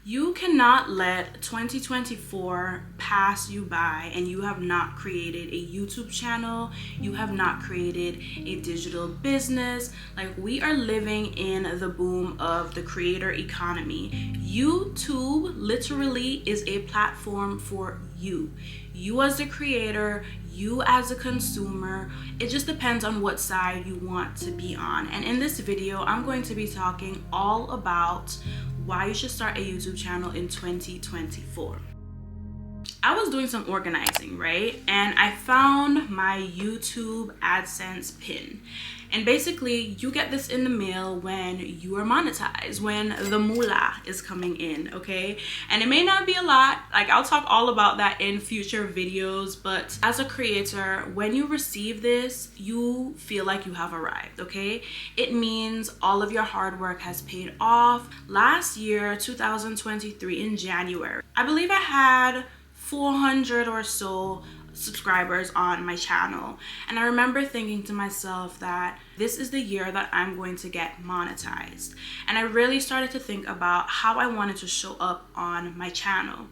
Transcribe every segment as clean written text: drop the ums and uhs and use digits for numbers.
You cannot let 2024 pass you by and you have not created a YouTube channel, you have not created a digital business. Like, we are living in the boom of the creator economy. YouTube literally is a platform for you. You as the creator, you as a consumer. It just depends on what side you want to be on. And in this video, I'm going to be talking all about why you should start a YouTube channel in 2024. I was doing some organizing, right? And I found my YouTube Adsense Pin. And basically, you get this in the mail when you are monetized, when the moolah is coming in, okay? And it may not be a lot, like I'll talk all about that in future videos, but as a creator, when you receive this, you feel like you have arrived, okay? It means all of your hard work has paid off. Last year, 2023, in January, I believe I had 400 or so subscribers on my channel, and I remember thinking to myself that this is the year that I'm going to get monetized. And I really started to think about how I wanted to show up on my channel.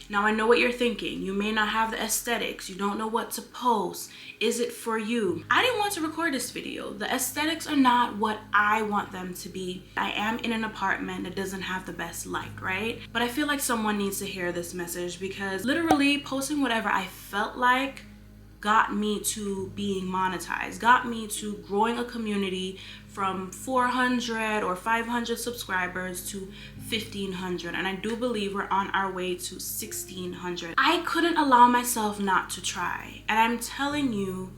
Now, I know what you're thinking. You may not have the aesthetics. You don't know what to post. Is it for you? I didn't want to record this video. The aesthetics are not what I want them to be. I am in an apartment that doesn't have the best light, right? But I feel like someone needs to hear this message, because literally posting whatever I felt like got me to being monetized, got me to growing a community from 400 or 500 subscribers to 1,500, and I do believe we're on our way to 1,600. I couldn't allow myself not to try, and I'm telling you,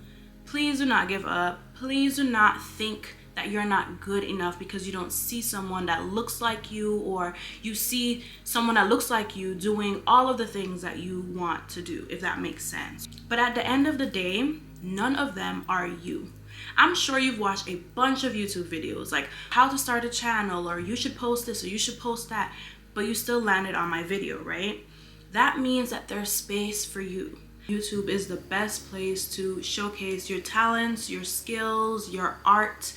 please do not give up. Please do not think that you're not good enough because you don't see someone that looks like you, or you see someone that looks like you doing all of the things that you want to do, if that makes sense. But at the end of the day, none of them are you. I'm sure you've watched a bunch of YouTube videos like how to start a channel, or you should post this, or you should post that, but you still landed on my video, right? That means that there's space for you. YouTube is the best place to showcase your talents, your skills, your art,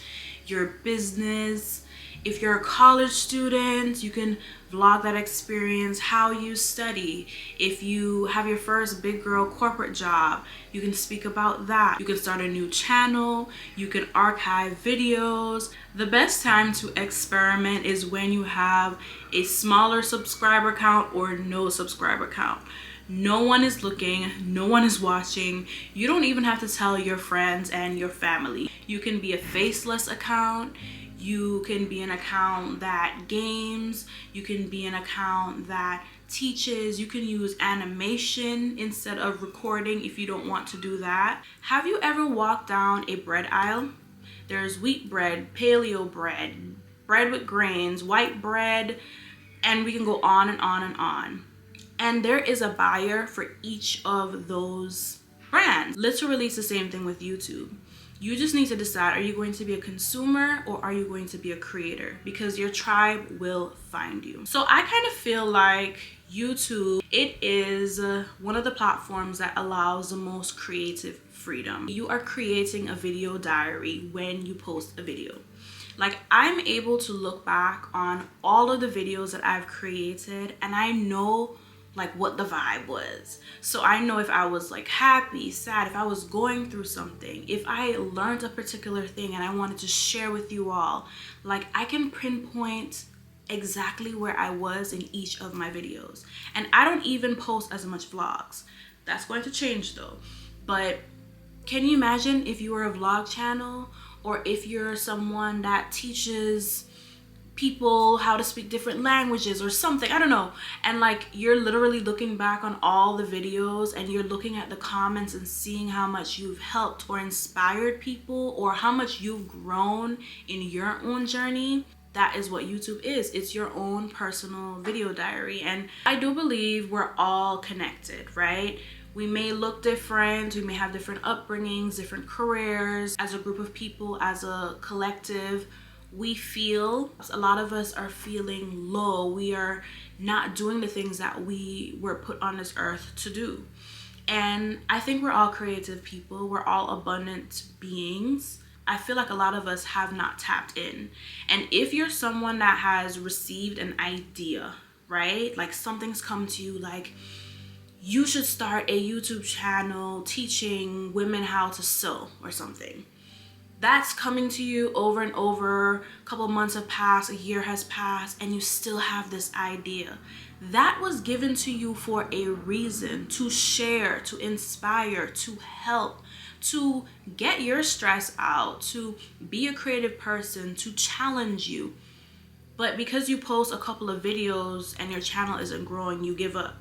your business. If you're a college student, you can vlog that experience, how you study. If you have your first big girl corporate job, you can speak about that. You can start a new channel, you can archive videos. The best time to experiment is when you have a smaller subscriber count or no subscriber count. No one is looking, no one is watching. You don't even have to tell your friends and your family. You can be a faceless account. You can be an account that games. You can be an account that teaches. You can use animation instead of recording if you don't want to do that. Have you ever walked down a bread aisle? There's wheat bread, paleo bread, bread with grains, white bread, and we can go on and on and on. And there is a buyer for each of those brands. Literally, it's the same thing with YouTube. You just need to decide, are you going to be a consumer or are you going to be a creator? Because your tribe will find you. So I kind of feel like YouTube, it is one of the platforms that allows the most creative freedom. You are creating a video diary when you post a video. Like, I'm able to look back on all of the videos that I've created, and I know like what the vibe was. So I know if I was like happy, sad, if I was going through something, if I learned a particular thing and I wanted to share with you all, like I can pinpoint exactly where I was in each of my videos. And I don't even post as much vlogs. That's going to change though. But can you imagine if you were a vlog channel, or if you're someone that teaches people how to speak different languages or something, I don't know, and like you're literally looking back on all the videos and you're looking at the comments and seeing how much you've helped or inspired people, or how much you've grown in your own journey. That is what YouTube is. It's your own personal video diary. And I do believe we're all connected, right? We may look different, we may have different upbringings, different careers. As a group of people, as a collective, we feel, a lot of us are feeling low. We are not doing the things that we were put on this earth to do. And I think we're all creative people. We're all abundant beings. I feel like a lot of us have not tapped in. And if you're someone that has received an idea, right? Like something's come to you like, you should start a YouTube channel teaching women how to sew or something. That's coming to you over and over. A couple months have passed, a year has passed, and you still have this idea. That was given to you for a reason, to share, to inspire, to help, to get your stress out, to be a creative person, to challenge you. But because you post a couple of videos and your channel isn't growing, you give up.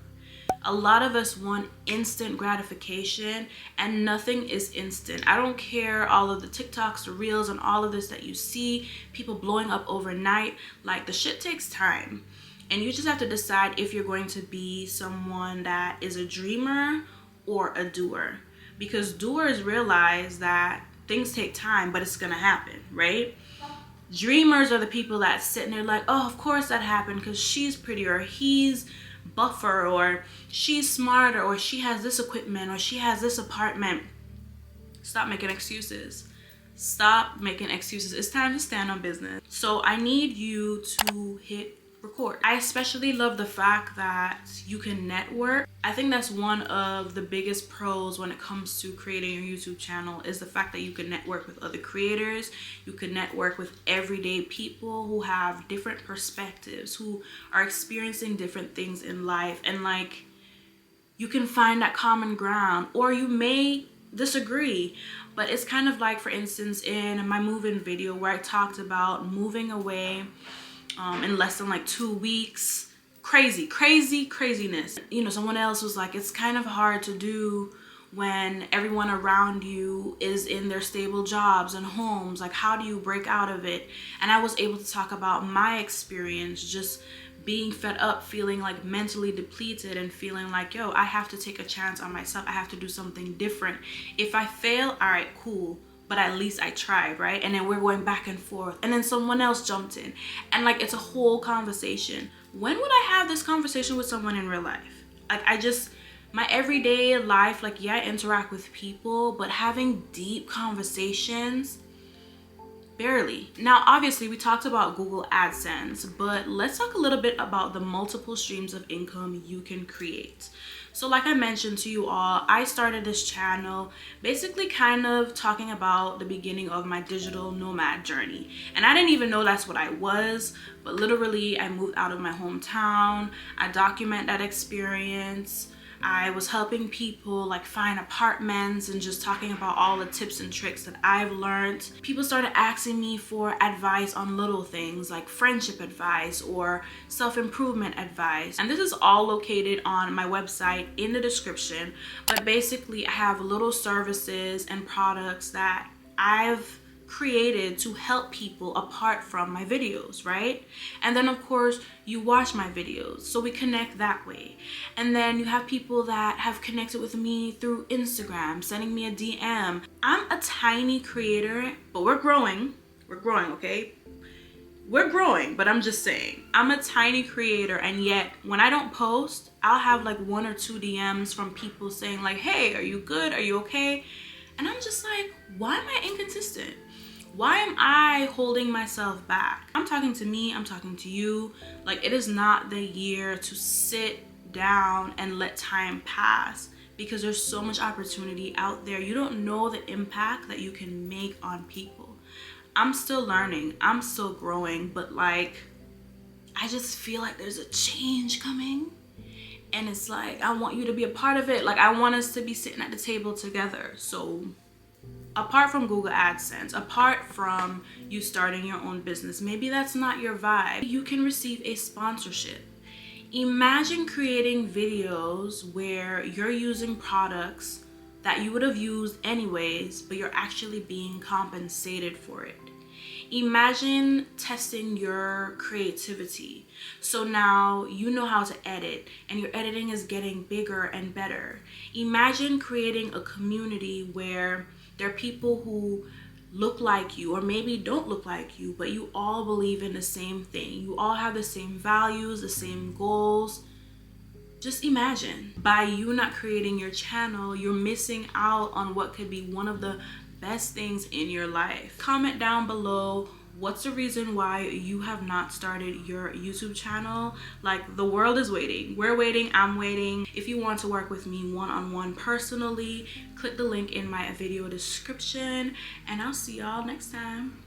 A lot of us want instant gratification, and nothing is instant. I don't care all of the TikToks, the reels, and all of this that you see, people blowing up overnight. Like, the shit takes time. And you just have to decide if you're going to be someone that is a dreamer or a doer. Because doers realize that things take time, but it's gonna happen, right? Dreamers are the people that sit in there like, oh, of course that happened because she's pretty, or he's buffer, or she's smarter, or she has this equipment, or she has this apartment. Stop making excuses. Stop making excuses. It's time to stand on business. So I need you to hit record. I especially love the fact that you can network. I think that's one of the biggest pros when it comes to creating your YouTube channel, is the fact that you can network with other creators. You can network with everyday people who have different perspectives, who are experiencing different things in life, and like, you can find that common ground, or you may disagree. But it's kind of like, for instance, in my move-in video where I talked about moving away in less than like 2 weeks. Craziness. You know, someone else was like, it's kind of hard to do when everyone around you is in their stable jobs and homes. Like, how do you break out of it? And I was able to talk about my experience, just being fed up, feeling like mentally depleted, and feeling like, yo, I have to take a chance on myself. I have to do something different. If I fail, all right, cool, but at least I tried, right? And then we're going back and forth, and then someone else jumped in, and like, it's a whole conversation. When would I have this conversation with someone in real life? Like, my everyday life, like, yeah, I interact with people, but having deep conversations, barely. Now, obviously, we talked about Google AdSense, but let's talk a little bit about the multiple streams of income you can create. So like I mentioned to you all, I started this channel basically kind of talking about the beginning of my digital nomad journey. And I didn't even know that's what I was, but literally I moved out of my hometown. I document that experience. I was helping people like find apartments and just talking about all the tips and tricks that I've learned. People started asking me for advice on little things like friendship advice or self-improvement advice. And this is all located on my website in the description. But basically, I have little services and products that I've created to help people apart from my videos, right? And then of course you watch my videos, so we connect that way. And then you have people that have connected with me through Instagram, sending me a DM. I'm a tiny creator, but we're growing, okay? We're growing, but I'm just saying, I'm a tiny creator, and yet when I don't post, I'll have like 1 or 2 DMs from people saying like, hey, are you good? Are you okay? And I'm just like, why am I inconsistent? Why am I holding myself back? I'm talking to me, I'm talking to you. Like, it is not the year to sit down and let time pass, because there's so much opportunity out there. You don't know the impact that you can make on people. I'm still learning, I'm still growing, but like, I just feel like there's a change coming. And it's like, I want you to be a part of it. Like, I want us to be sitting at the table together. So apart from Google AdSense, apart from you starting your own business, maybe that's not your vibe, you can receive a sponsorship. Imagine creating videos where you're using products that you would have used anyways, but you're actually being compensated for it. Imagine testing your creativity. So now you know how to edit, and your editing is getting bigger and better. Imagine creating a community where there are people who look like you, or maybe don't look like you, but you all believe in the same thing. You all have the same values, the same goals. Just imagine, by you not creating your channel, you're missing out on what could be one of the best things in your life. Comment down below What's the reason why you have not started your YouTube channel? Like, the world is waiting. We're waiting. I'm waiting. If you want to work with me one-on-one personally, click the link in my video description, and I'll see y'all next time.